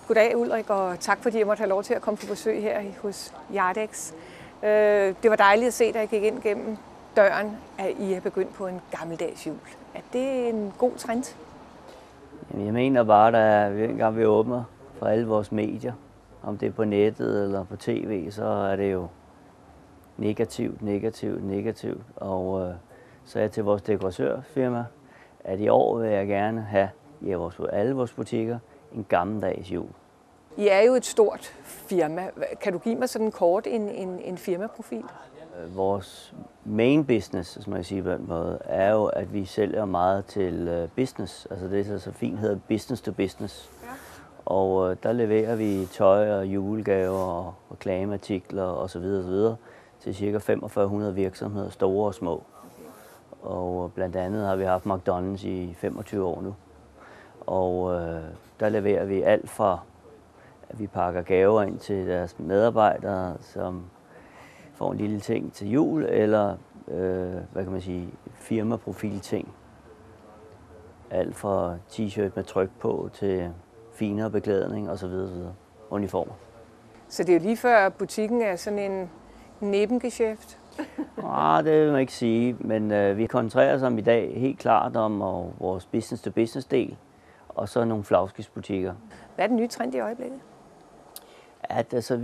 Goddag Ulrik, og tak fordi jeg måtte have lov til at komme på besøg her hos Jardex. Det var dejligt at se, da jeg gik ind gennem døren, at I er begyndt på en gammeldags jul. Er det en god trend? Jamen, jeg mener bare, at vi åbner for alle vores medier, om det er på nettet eller på tv, så er det jo negativt. Og så er jeg til vores dekoratørfirma, at i år vil jeg gerne have i alle vores butikker en gammeldags jul. I er jo et stort firma. Kan du give mig sådan kort en firmaprofil? Vores main business, som jeg siger på den måde, er jo, at vi sælger meget til business. Altså det er så fint hedder business to business. Ja. Og der leverer vi tøj og julegaver og reklameartikler osv. til ca. 4500 virksomheder, store og små. Okay. Og blandt andet har vi haft McDonald's i 25 år nu. Og der leverer vi alt fra, at vi pakker gaver ind til deres medarbejdere, som får en lille ting til jul, eller hvad kan man sige, firmaprofilting. Alt fra t-shirt med tryk på til finere beklædning osv. Uniformer. Så det er jo lige før butikken er sådan en nebengeschæft? Nej, det vil man ikke sige, men vi koncentrerer os om i dag helt klart om vores business-to-business-del, og så nogle flagskibsbutikker. Hvad er den nye trend i øjeblikket? At altså,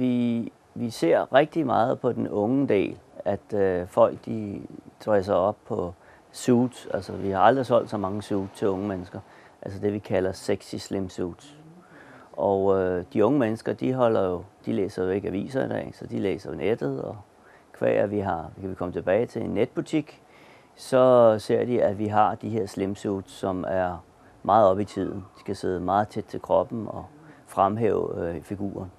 vi ser rigtig meget på den unge del, at folk de dresser op på suits. Altså, vi har aldrig solgt så mange suits til unge mennesker. Altså det, vi kalder sexy slim suits. Og de unge mennesker, de læser jo ikke aviser i dag, så de læser jo nettet. Og hver vi kan komme tilbage til en netbutik, så ser de, at vi har de her slim suits, som er meget op i tiden. De skal sidde meget tæt til kroppen og fremhæve figuren.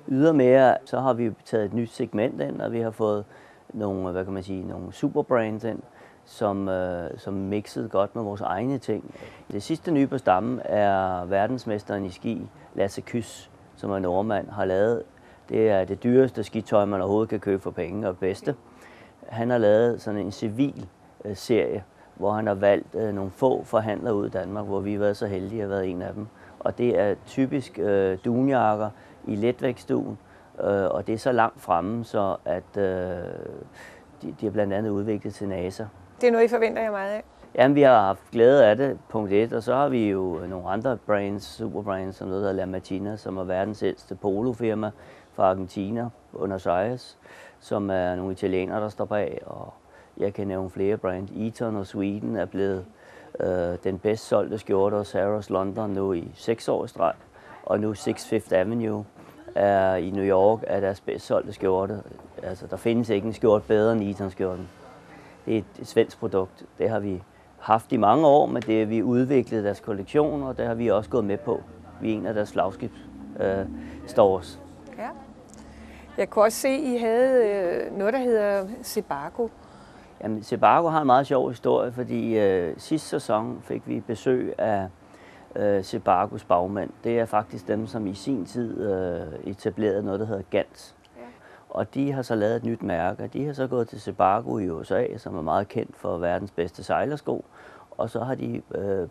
Ydermere så har vi taget et nyt segment ind, og vi har fået nogle, hvad kan man sige, nogle superbrands ind, som mixede godt med vores egne ting. Det sidste nye på stammen er verdensmesteren i ski, Lasse Kys, som er nordmand, har lavet. Det er det dyreste skitøj, man overhovedet kan købe for penge og bedste. Han har lavet sådan en civil serie, hvor han har valgt nogle få forhandlere ud i Danmark, hvor vi har været så heldige at have været en af dem. Og det er typisk dunjakker i letvægtstuen, og det er så langt fremme, så at de er blandt andet udviklet til NASA. Det er noget, I forventer jer meget af? Jamen, vi har haft glæde af det, punkt 1, og så har vi jo nogle andre brands, superbrands, som noget der La Martina, som er verdens ældste polofirma fra Argentina, Buenos Aires, som er nogle italienere, der står bag, og jeg kan nævne flere brands. Eton og Sweden er blevet den bedst solgte skjorte hos Harrods London nu i 6 år i streg, og nu 6 Fifth Avenue er i New York er deres bedst solgte skjorte. Altså, der findes ikke en skjorte bedre end Eton-skjorten. Det er et svensk produkt. Det har vi haft i mange år, men det har vi udviklet deres kollektion, og det har vi også gået med på. Vi er en af deres flagskibsstores. Ja. Jeg kunne også se, at I havde noget, der hedder Sebago. Jamen, Sebago har en meget sjov historie, fordi sidste sæson fik vi besøg af Sebagos bagmænd. Det er faktisk dem, som i sin tid etablerede noget, der hedder Gans. Ja. Og de har så lavet et nyt mærke, og de har så gået til Sebago i USA, som er meget kendt for verdens bedste sejlersko. Og så har de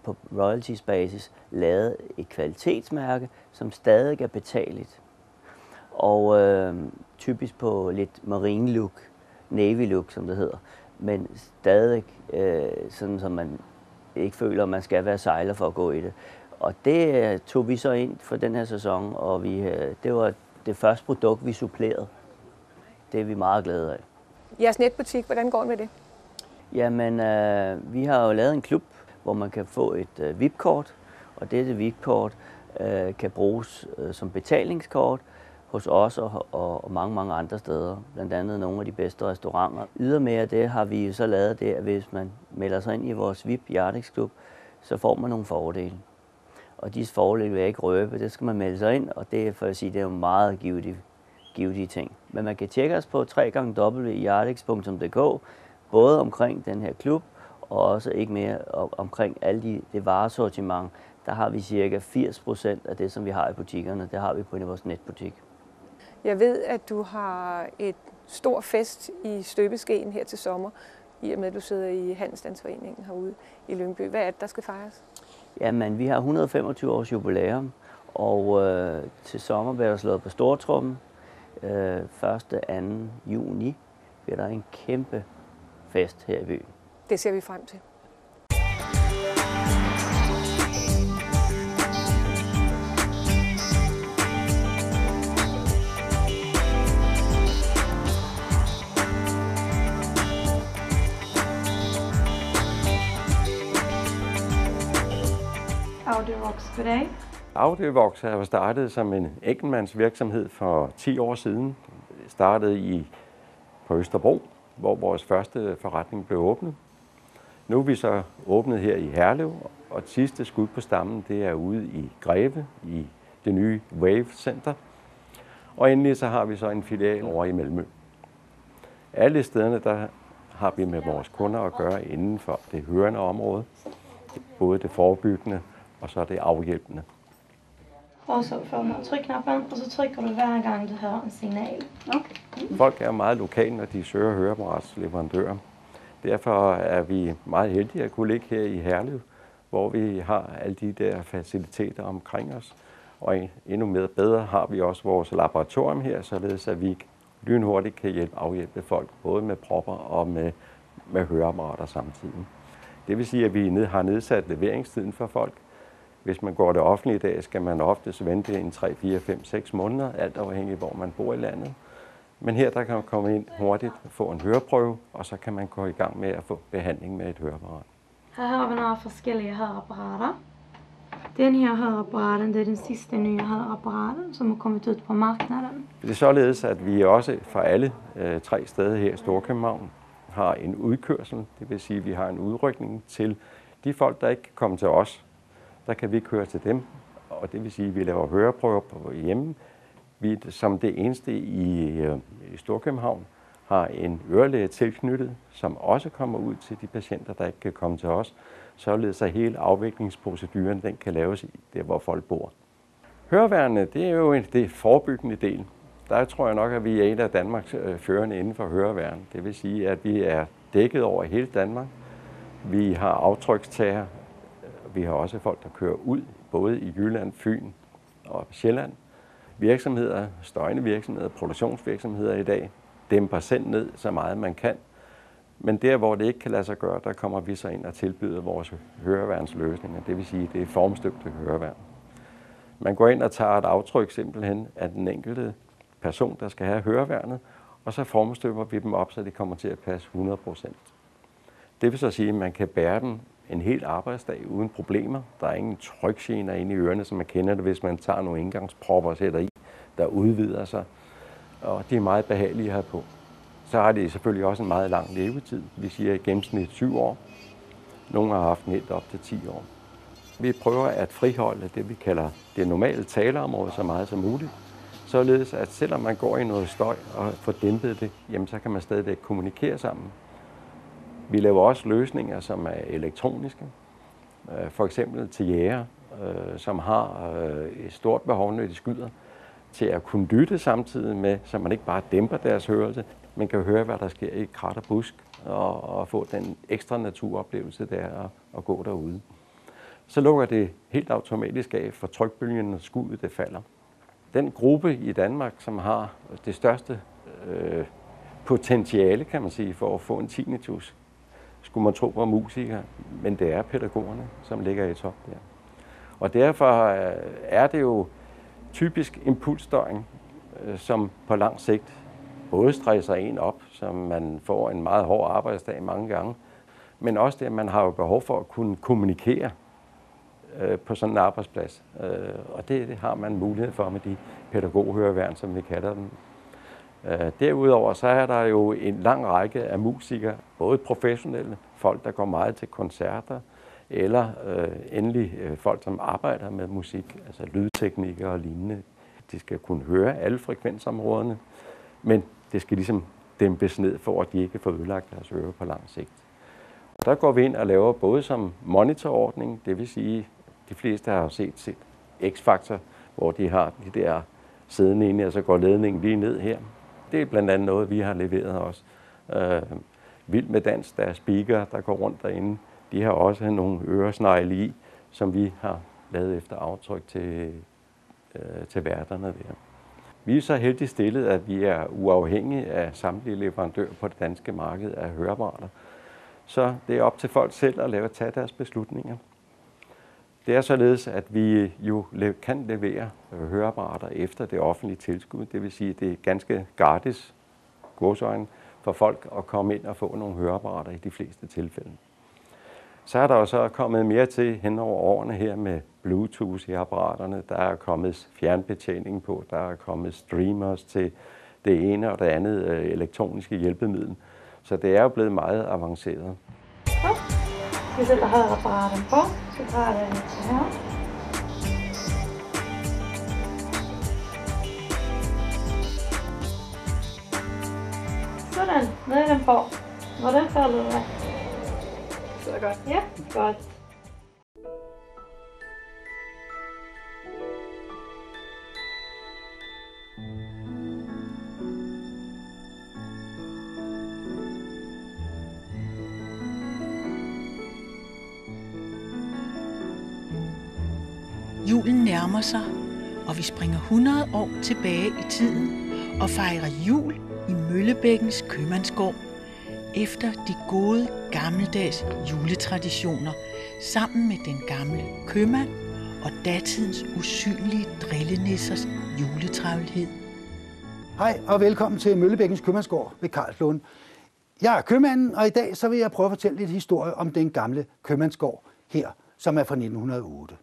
på royalties basis lavet et kvalitetsmærke, som stadig er betaleligt. Og typisk på lidt marine look, navy look, som det hedder. Men stadig sådan, som man ikke føler, at man skal være sejler for at gå i det. Og det tog vi så ind for den her sæson, og det var det første produkt, vi supplerede. Det er vi meget glade af. Jeres netbutik, hvordan går det med det? Jamen, vi har jo lavet en klub, hvor man kan få et VIP-kort, og dette VIP-kort kan bruges som betalingskort hos os og mange andre steder, blandt andet nogle af de bedste restauranter. Ydermere det har vi jo så lavet det, at hvis man melder sig ind i vores VIP Jardex Klub, så får man nogle fordele. Og disse fordele vil jeg ikke røbe, det skal man melde sig ind, og det er for at sige, det er jo meget givetige ting. Men man kan tjekke os på www.jardex.dk, både omkring den her klub, og også ikke mere omkring alle det varesortiment. Der har vi cirka 80% af det, som vi har i butikkerne, det har vi på vores netbutik. Jeg ved, at du har et stor fest i støbeskeen her til sommer, i og med, at du sidder i Handelsstandsforeningen herude i Lyngby. Hvad er det, der skal fejres? Jamen, vi har 125 års jubilæum, Og til sommer bliver der slået på stortrummen. 1. og 2. juni bliver der en kæmpe fest her i byen. Det ser vi frem til. Audiovox, goddag. Audiovox er jo startet som en enkeltmandsvirksomhed for 10 år siden. Startede på Østerbro, hvor vores første forretning blev åbnet. Nu er vi så åbnet her i Herlev, og det sidste skud på stammen, det er ude i Greve, i det nye Wave Center. Og endelig så har vi så en filial over i Malmø. Alle stederne, der har vi med vores kunder at gøre inden for det hørende område. Både det forebyggende og så det afhjælpende. Og så får man trykknappen, og så trykker du hver gang du hører en signal. Okay. Folk er meget lokale, når de søger høreapparatsleverandører. Derfor er vi meget heldige at kunne ligge her i Herlev, hvor vi har alle de der faciliteter omkring os. Og endnu mere bedre har vi også vores laboratorium her, således at vi lynhurtigt kan afhjælpe folk, både med propper og med høreapparater samtidig. Det vil sige, at vi har nedsat leveringstiden for folk. Hvis man går det offentlige i dag, skal man oftest vente en 3, 4, 5, 6 måneder, alt afhængig af, hvor man bor i landet. Men her der kan man komme ind hurtigt, få en høreprøve, og så kan man gå i gang med at få behandling med et høreapparat. Her har vi nogle forskellige høreapparater. Den her høreapparaten, det er den sidste nye høreapparaten, som er kommet ud på markedet. Det er således, at vi også fra alle 3 steder her i Storkøbenhavn har en udkørsel. Det vil sige, at vi har en udrykning til de folk, der ikke kan komme til os. Der kan vi køre til dem, og det vil sige, at vi laver høreprøver på hjemme. Vi som det eneste i Storkøbenhavn har en ørelæge tilknyttet, som også kommer ud til de patienter, der ikke kan komme til os, således at hele afviklingsproceduren den kan laves der, hvor folk bor. Høreværnene, det er jo det forebyggende del. Der tror jeg nok, at vi er en af Danmarks førende inden for høreværn. Det vil sige, at vi er dækket over hele Danmark. Vi har aftrykstager. Vi har også folk, der kører ud, både i Jylland, Fyn og Sjælland. Virksomheder, støjende virksomheder, produktionsvirksomheder i dag, dæmper selv ned så meget man kan. Men der, hvor det ikke kan lade sig gøre, der kommer vi så ind og tilbyder vores høreværnsløsninger. Det vil sige, at det er formstøbte høreværn. Man går ind og tager et aftryk simpelthen af den enkelte person, der skal have høreværnet, og så formstøber vi dem op, så de kommer til at passe 100%. Det vil så sige, at man kan bære dem en hel arbejdsdag uden problemer. Der er ingen trykgener inde i ørerne, som man kender det, hvis man tager nogle indgangspropper og sætter i, der udvider sig. Og de er meget behagelige at have på. Så har de selvfølgelig også en meget lang levetid. Vi siger i gennemsnit 7 år. Nogle har haft helt op til 10 år. Vi prøver at friholde det, vi kalder det normale taleområde så meget som muligt. Således at selvom man går i noget støj og får dæmpet det, jamen så kan man stadigvæk kommunikere sammen. Vi laver også løsninger, som er elektroniske. For eksempel til jæger, som har et stort behov, når de skyder, til at kunne lytte samtidig med, så man ikke bare dæmper deres hørelse, men kan høre, hvad der sker i krat og busk, og få den ekstra naturoplevelse der at gå derude. Så lukker det helt automatisk af for trykbølgen, når skuddet det falder. Den gruppe i Danmark, som har det største potentiale, kan man sige, for at få en tinnitus, skulle man tro på musikere, men det er pædagogerne, som ligger i top der. Og derfor er det jo typisk impulsstøjen, som på lang sigt både stresser en op, så man får en meget hård arbejdsdag mange gange, men også det, at man har jo behov for at kunne kommunikere på sådan en arbejdsplads. Og det har man mulighed for med de pædagoghøreværn, som vi kalder dem. Derudover så er der jo en lang række af musikere, både professionelle, folk der går meget til koncerter, eller endelig folk som arbejder med musik, altså lydteknikere og lignende. De skal kunne høre alle frekvensområderne, men det skal ligesom dæmpes ned, for at de ikke får ødelagt deres ører på lang sigt. Og der går vi ind og laver både som monitorordning, det vil sige, de fleste har set X-Factor, hvor de har de der siddende inde, og så går ledningen lige ned her. Det er blandt andet noget, vi har leveret også. Vild med dans, der er speaker, der går rundt derinde. De har også nogle øresnegle i, som vi har lavet efter aftryk til til værterne der. Vi er så heldigt stillet, at vi er uafhængige af samtlige leverandører på det danske marked af høreapparater. Så det er op til folk selv at tage deres beslutninger. Det er således, at vi jo kan levere høreapparater efter det offentlige tilskud. Det vil sige, at det er ganske gratis gåseøjne for folk at komme ind og få nogle høreapparater i de fleste tilfælde. Så er der jo så kommet mere til hen over årene her med Bluetooth i apparaterne. Der er kommet fjernbetjening på, der er kommet streamers til det ene og det andet elektroniske hjælpemiddel. Så det er jo blevet meget avanceret. Vi sætter høreapparaten på, så tager det til her. Sådan, ned i den på. Hvordan falder det af? Sidder godt. Ja, godt. Julen nærmer sig, og vi springer 100 år tilbage i tiden og fejrer jul i Møllebækkens købmandsgård efter de gode gammeldags juletraditioner sammen med den gamle købmand og datidens usynlige drillenissers juletravlhed. Hej og velkommen til Møllebækkens købmandsgård ved Karlslund. Jeg er købmanden, og i dag så vil jeg prøve at fortælle lidt historie om den gamle købmandsgård her, som er fra 1908.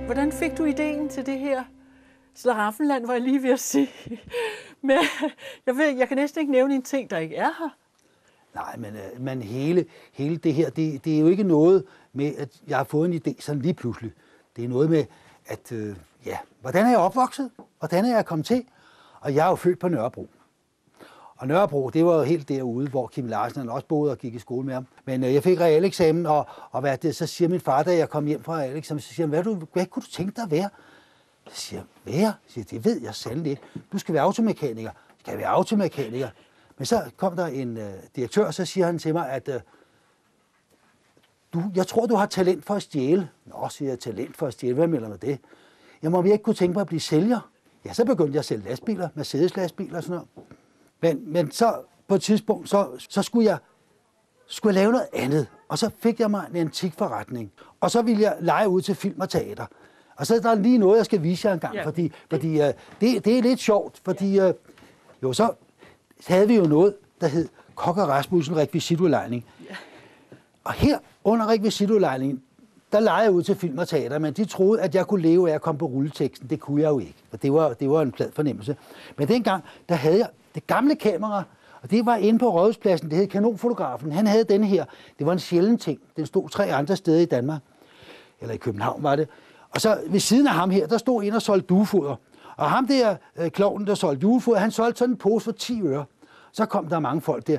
Hvordan fik du ideen til det her slaraffenland, var jeg lige ved at sige? Men jeg kan næsten ikke nævne en ting, der ikke er her. Nej, men hele det her, det er jo ikke noget med, at jeg har fået en idé sådan lige pludselig. Det er noget med, at hvordan er jeg opvokset? Hvordan er jeg kommet til? Og jeg er jo født på Nørrebro. Og Nørrebro, det var jo helt derude, hvor Kim Larsen også boede og gik i skole med ham. Men jeg fik realeksamen, og så siger min far, da jeg kom hjem fra realeksamen, så siger han, hvad kunne du tænke dig at være? Så siger jeg, være? Så siger, det ved jeg sandelig ikke. Du skal være automekaniker. Skal jeg være automekaniker? Men så kom der en direktør, og så siger han til mig, at jeg tror, du har talent for at stjæle. Nå, siger jeg, talent for at stjæle. Hvad melder med det? Jeg må ikke kunne tænke mig at blive sælger. Ja, så begyndte jeg at sælge lastbiler, Mercedes-lastbiler og sådan noget. Men så på et tidspunkt, så skulle jeg lave noget andet. Og så fik jeg mig en antikforretning. Og så ville jeg lege ud til film og teater. Og så er der lige noget, jeg skal vise jer en gang, fordi det er lidt sjovt, fordi så havde vi jo noget, der hed Kok og Rasmussen rekvisitudlejning. Ja. Og her under rekvisitudlejningen, der legede jeg ud til film og teater, men de troede, at jeg kunne leve af at komme på rulleteksten. Det kunne jeg jo ikke, og det var en flad fornemmelse. Men dengang, der havde jeg det gamle kamera, og det var inde på Rådhuspladsen, det hed Kanonfotografen. Han havde den her. Det var en sjælden ting. Den stod 3 andre steder i Danmark, eller i København var det. Og så ved siden af ham her, der stod en og solgte duefoder. Og ham der, klovnen, der solgte duefoder, han solgte sådan en pose for 10 øre. Så kom der mange folk der.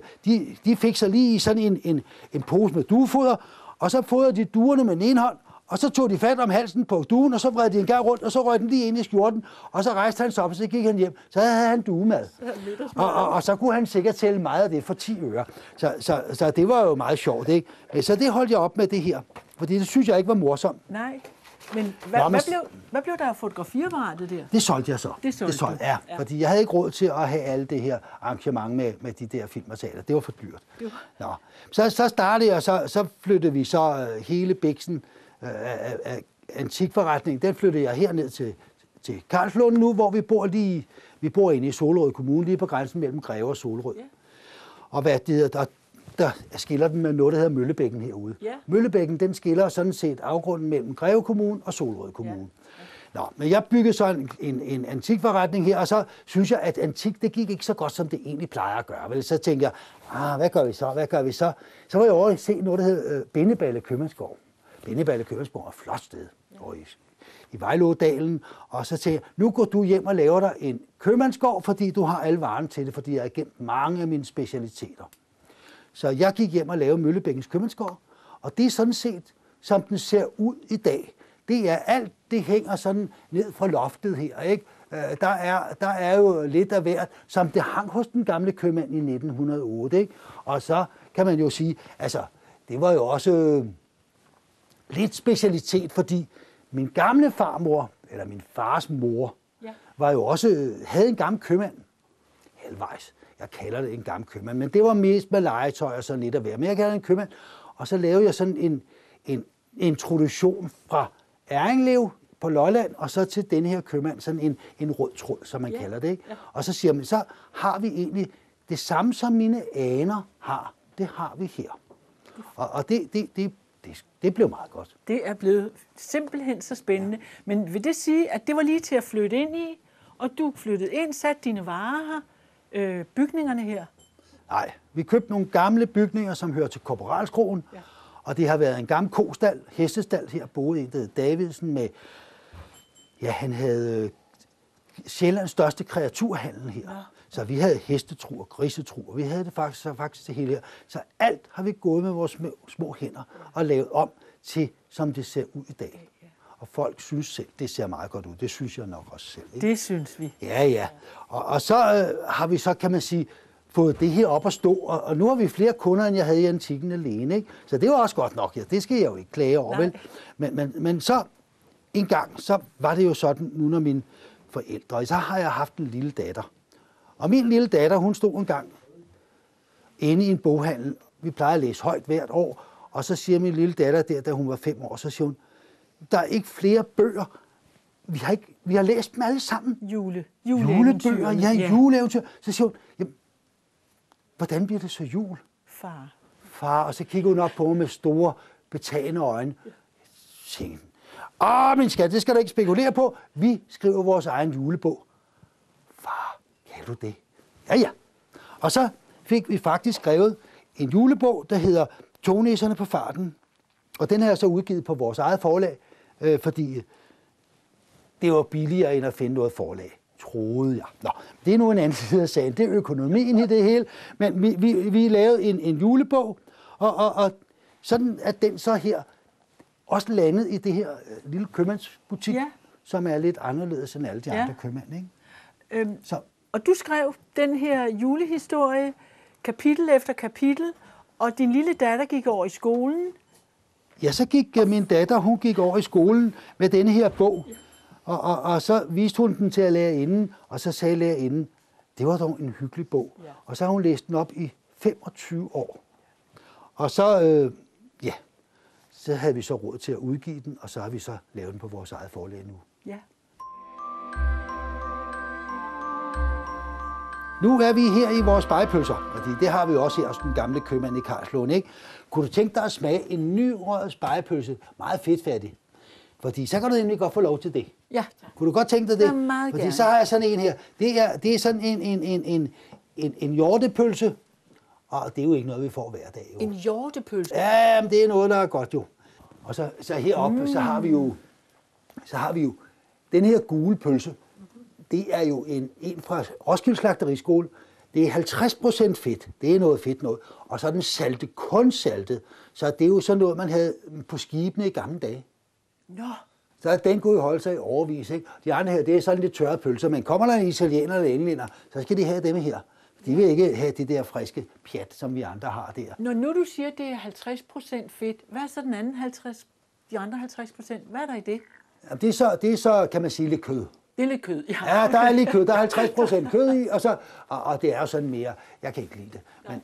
De fik så lige sådan en pose med duefoder, og så fodrede de duerne med den ene hånd, og så tog de fat om halsen på duen, og så vred de en gang rundt, og så røg den lige ind i skjorten, og så rejste han sig op, og så gik han hjem. Så havde han duemad. Og så kunne han sikkert tælle meget af det for 10 øre. Så det var jo meget sjovt, ikke? Så det holdt jeg op med det her, fordi det synes jeg ikke var morsomt. Nej. Men hvad blev der af fotografiervaret der? Det solgte jeg så. Det solgte ja, fordi jeg havde ikke råd til at have alle det her arrangement med de der film og teater. Det var for dyrt. Nå. Så startede jeg, så flyttede vi så hele biksen af antikforretningen. Den flyttede jeg herned til Karlslund nu, hvor vi bor inde i Solrød Kommune, lige på grænsen mellem Greve og Solrød. Ja. Og der skiller den med noget, der hedder Møllebækken herude. Ja. Møllebækken, den skiller sådan set afgrunden mellem Greve Kommune og Solrød Kommune. Ja. Nå, men jeg byggede så en antikforretning her, og så synes jeg, at antik, det gik ikke så godt, som det egentlig plejer at gøre. Vel? Så tænkte jeg, hvad gør vi så? Så var jeg over at se noget, der hedder Bindeballe Købmandsgård. Bindeballe Købmandsgård er et flot sted i Vejlådalen, og så tænkte jeg, nu går du hjem og laver dig en købmandsgård, fordi du har alle varen til det, fordi jeg har gemt mange af mine specialiteter. Så jeg gik hjem og lavede Møllebækkens købmandsgård, og det er sådan set, som den ser ud i dag. det er alt, det hænger sådan ned fra loftet her, ikke? Der er jo lidt af hvert, som det hang hos den gamle købmand i 1908, ikke? Og så kan man jo sige, altså, det var jo også lidt specialitet, fordi min gamle farmor, eller min fars mor, var jo også, havde en gammel købmand, halvvejs. Jeg kalder det en gammel købmand, men det var mest med legetøj og sådan lidt af hver. Men jeg kalder det en købmand, og så lavede jeg sådan en introduktion fra Errindlev på Lolland, og så til den her købmand, sådan en rød tråd, som man kalder det. Ikke? Ja. Og så siger man, så har vi egentlig det samme, som mine aner har. Det har vi her. Og det blev meget godt. Det er blevet simpelthen så spændende. Ja. Men vil det sige, at det var lige til at flytte ind i, og du flyttede ind, satte dine varer her, bygningerne her? Nej, vi købte nogle gamle bygninger, som hører til Korporalskroen, og det har været en gammel kostal, hestestal her, boede en, der hed Davidsen, med, ja, han havde Sjællands største kreaturhandel her. Ja. Så vi havde hestetruer, grisetruer, vi havde det faktisk det hele her. Så alt har vi gået med vores små hænder og lavet om til, som det ser ud i dag. Og folk synes selv, det ser meget godt ud. Det synes jeg nok også selv. Ikke? Det synes vi. Ja. Og så har vi så, kan man sige, fået det her op at stå. Og nu har vi flere kunder, end jeg havde i antikken alene. Ikke? Så det var også godt nok. Ja. Det skal jeg jo ikke klage over. Vel? Men så en gang, så var det jo sådan, nu når mine forældre, og så har jeg haft en lille datter. Og min lille datter, hun stod en gang inde i en boghandel. Vi plejer at læse højt hvert år. Og så siger min lille datter der, da hun var 5 år, så siger hun, der er ikke flere bøger. Vi har læst dem alle sammen. Julebøger, ja, juleeventyr. Så siger hun, jamen, hvordan bliver det så jul? Far. Og så kigger hun op på mig med store, betagende øjne. Min skat, det skal du ikke spekulere på. Vi skriver vores egen julebog. Far, kan du det? Ja. Og så fik vi faktisk skrevet en julebog, der hedder Tognisserne på farten. Og den har jeg så udgivet på vores eget forlag, fordi det var billigere end at finde noget forlag, troede jeg. Nå, det er nu en anden side af sagen. Det er økonomien i det hele. Men vi lavede en julebog, og sådan at den så her også landet i det her lille købmandsbutik, som er lidt anderledes end alle de andre købmænd. Ikke? Og du skrev den her julehistorie, kapitel efter kapitel, og din lille datter gik over i skolen. Ja, så gik min datter, hun gik over i skolen med denne her bog, og så viste hun den til lærerinden, og så sagde lærerinden, det var dog en hyggelig bog. Ja. Og så har hun læst den op i 25 år. Og så, så havde vi så råd til at udgive den, og så har vi så lavet den på vores eget forlag nu. Ja. Nu er vi her i vores spegepølser, fordi det har vi også her hos den gamle købmand i Karlslunde, ikke? Kunne du tænke dig at smage en nyrøget spegepølse, meget fedtfattig? Fordi så kan du nemlig godt få lov til det. Ja. Kunne du godt tænke dig det? Ja, meget fordi gerne. så har jeg sådan en her. Det er sådan en hjortepølse, og det er jo ikke noget, vi får hver dag. Jo. En hjortepølse? Ja, men det er noget, der er godt jo. Og så heroppe, så har vi jo den her gule pølse. Det er jo en fra Roskilde Slagteriskole. Det er 50% fedt. Det er noget fedt noget. Og så er den salte, kun saltet. Så det er jo sådan noget, man havde på skibene i gamle dage. Nå. Så den kunne jo holde sig i overvis. Ikke? De andre her, det er sådan lidt tørre pølser. Men kommer der en italiener eller englænder, så skal de have dem her. De vil ikke have det der friske pjat, som vi andre har der. Når nu du siger, at det er 50% fedt, hvad er så den anden 50%? De andre 50%, hvad er der i det? Jamen, det er så, kan man sige, lidt kød. Det er lidt kød, ja. Ja, der er lidt kød. Der er 50% kød i, og det er jo sådan mere. Jeg kan ikke lide det.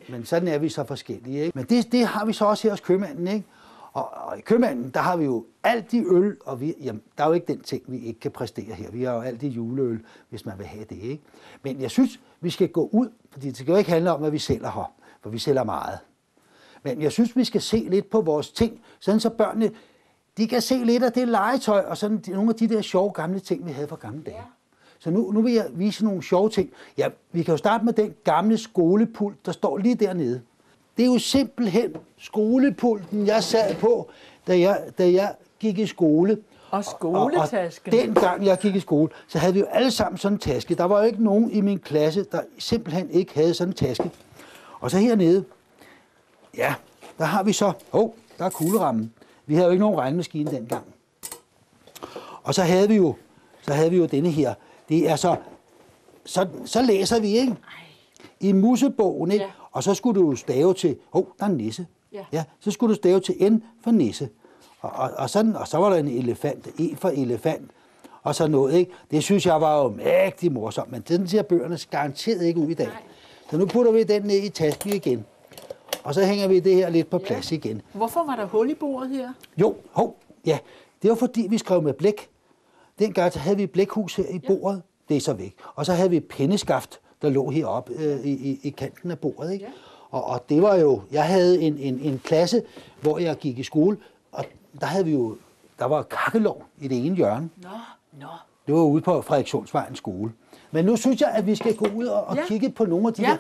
Men sådan er vi så forskellige. Ikke? Men det har vi så også her hos købmanden. Ikke? Og i købmanden, der har vi jo alt i øl, og jamen, der er jo ikke den ting, vi ikke kan præstere her. Vi har jo alt i juleøl, hvis man vil have det. Ikke? Men jeg synes, vi skal gå ud, fordi det skal jo ikke handle om, hvad vi sælger her, for vi sælger meget. Men jeg synes, vi skal se lidt på vores ting, sådan så børnene, de kan se lidt af det legetøj, og sådan nogle af de der sjove gamle ting, vi havde fra gamle dage. Så nu vil jeg vise nogle sjove ting. Ja, vi kan jo starte med den gamle skolepult, der står lige dernede. Det er jo simpelthen skolepulten, jeg sad på, da jeg gik i skole. Og skoletasken. Og dengang jeg gik i skole, så havde vi jo alle sammen sådan en taske. Der var jo ikke nogen i min klasse, der simpelthen ikke havde sådan en taske. Og så hernede, der har vi så, der er kuglerammen. Vi havde jo ikke nogen regnemaskine dengang. Og så havde vi jo denne her. Det er så læser vi, ikke? I musebogen, ikke? Ja. Og så skulle du stave til, der er en nisse. Ja, så skulle du stave til N for nisse. Og så var der en elefant, E for elefant, og så noget, ikke? Det synes jeg var jo mægtig morsomt, men den ser bøgerne garanteret ikke ud i dag. Nej. Så nu putter vi den ned i tasken igen, og så hænger vi det her lidt på plads igen. Hvorfor var der hul i bordet her? Jo, det var fordi, vi skrev med blæk. Dengang så havde vi blækhus her i bordet, det er så væk. Og så havde vi penneskaft, der lå heroppe i kanten af bordet, ikke? Ja. Og det var jo, jeg havde en klasse, hvor jeg gik i skole, og der var kakkelovn i det ene hjørne. Nå. Det var ude på Frederikssundsvejens skole. Men nu synes jeg, at vi skal gå ud og kigge på nogle af de der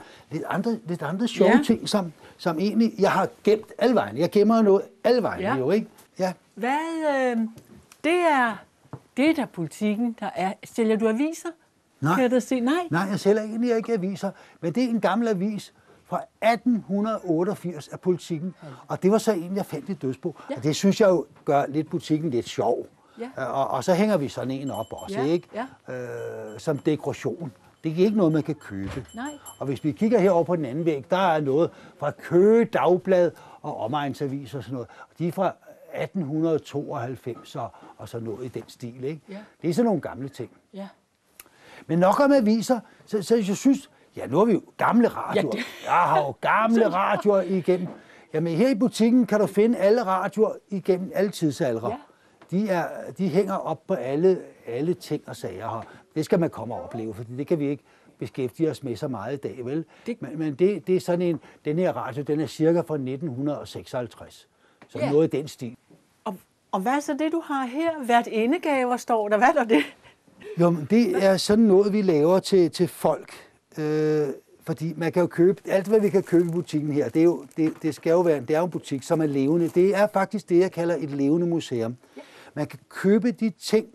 lidt andre sjove ting, som egentlig jeg har gemt alle vejen. Jeg gemmer noget alle vejen jo, ikke? Ja. Det er da Politiken, der er. Sælger du aviser? Nej. Kan jeg se? Nej, jeg sælger egentlig ikke aviser, men det er en gammel avis fra 1888 af Politiken, og det var så en, jeg fandt i dødsbo. Ja. Og det synes jeg jo gør lidt Politiken lidt sjov. Ja. Og så hænger vi sådan en op også, ikke? Ja. Som dekoration. Det er ikke noget, man kan købe. Nej. Og hvis vi kigger herover på den anden væg, der er noget fra Køge Dagblad og Omegnsavis og sådan noget. Og de er fra 1892 og så noget i den stil, ikke? Ja. Det er sådan nogle gamle ting. Ja. Men nok om aviser, så jeg synes, nu har vi jo gamle radioer. Ja, jeg har jo gamle radioer igennem. Jamen her i butikken kan du finde alle radioer igennem alle tidsaldre. Ja. De hænger op på alle ting og sager her. Det skal man komme og opleve, for det kan vi ikke beskæftige os med så meget i dag, vel? Men det er sådan den her radio, den er cirka fra 1956. Så noget i den stil. Og hvad er så det, du har her? Værtindegaver står der. Hvad er det? Jo, det er sådan noget, vi laver til folk. Fordi man kan jo købe, alt hvad vi kan købe i butikken her, det skal jo være, det er jo en butik, som er levende. Det er faktisk det, jeg kalder et levende museum. Man kan købe de ting,